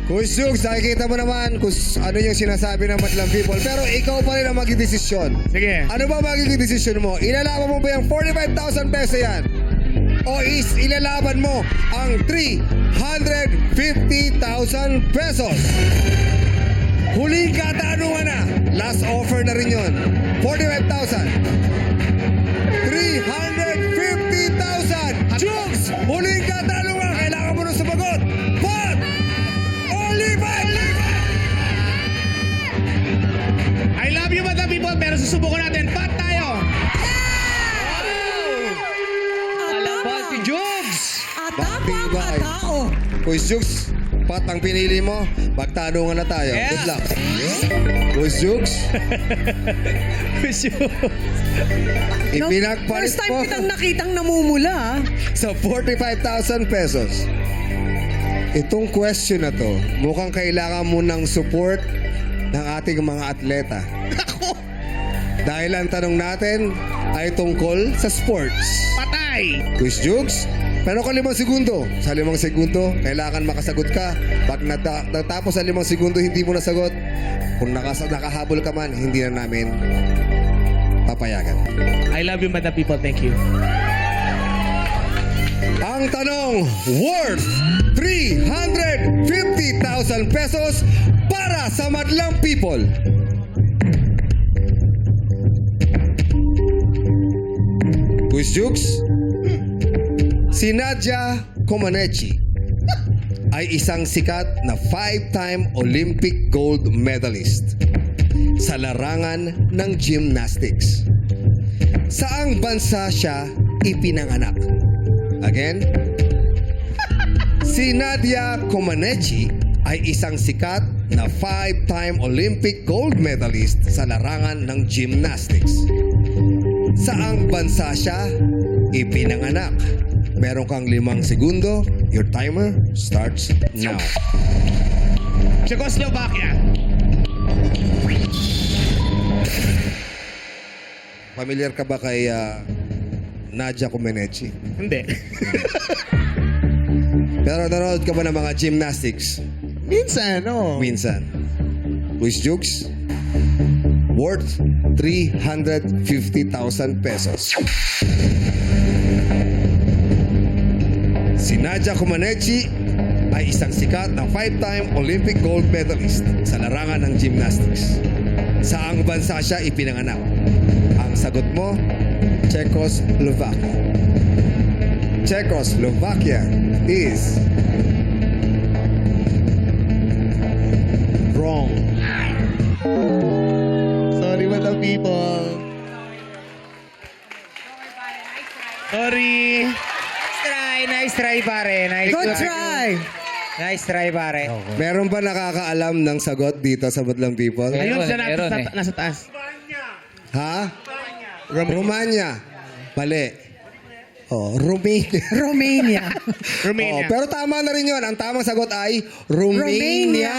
Coach Jukes, nakikita mo naman kung ano yung sinasabi ng Madlang People. Pero ikaw pa rin ang magdidesisyon. Sige. Ano ba magiging desisyon mo? Ilalaban mo ba yung 45,000 peso yan? O ilalaban mo ang 350,000 pesos? Huling katanungan na. Last offer na rin yun. 45,000. 350,000. Jukes, huling katanungan. Kailangan mo nung sumagot. Pat! Olivan! I love you, Madlang People, pero susubukan natin. Pat tayo! Atama. Si Jugs! Atama ang Batibay. katao. Coach Jukes, Pat ang pinili mo. Magtanungan na tayo. Yeah. Good luck. Coach Jukes, ipinagpalit First time mo kitang nakitang namumula. sa 45,000 pesos. Itong question na to, mukhang kailangan mo ng support ng ating mga atleta. Dahil ang tanong natin ay tungkol sa sports. Patay! Quiz Jukes, pero ka 5 segundo. Sa 5 segundo, kailangan makasagot ka. Pag natapos sa 5 segundo, hindi mo nasagot. Kung nakahabol ka man, hindi na namin papayagan. I love you, Madlang People. Thank you. Ang tanong, worth 350,000 pesos para sa Madlang People. Quiz Jukes, si Nadia Comaneci ay isang sikat na 5-time Olympic gold medalist sa larangan ng gymnastics. Saang bansa siya ipinanganak? Again, si Nadia Comaneci ay isang sikat na 5-time Olympic gold medalist sa larangan ng gymnastics. Saang bansa siya ipinanganak? Meron kang 5 segundo. Your timer starts now. Czechoslovakia. Familiar ka ba kay Nadia Comaneci? Hindi. Pero nanonood ka ba ng mga gymnastics? Minsan, no? Minsan. Quiz Jukes, worth 350,000 pesos. Si Nadia Comaneci ay isang sikat na 5-time Olympic gold medalist sa larangan ng gymnastics. Saang bansa siya ipinanganak? Ang sagot mo, Czechoslovakia. Czechoslovakia is wrong. Sorry, Madlang People. Sorry. Nice try, pare. Good try. Nice try, pare. Meron ba nakakaalam ng sagot dito sa Madlang People? Ayun, siya meron nasa taas. Ha? Romania. Mali. Oh, Romania. Romania. Romania. Oh, pero tama na rin yun. Ang tamang sagot ay Romania. Romania.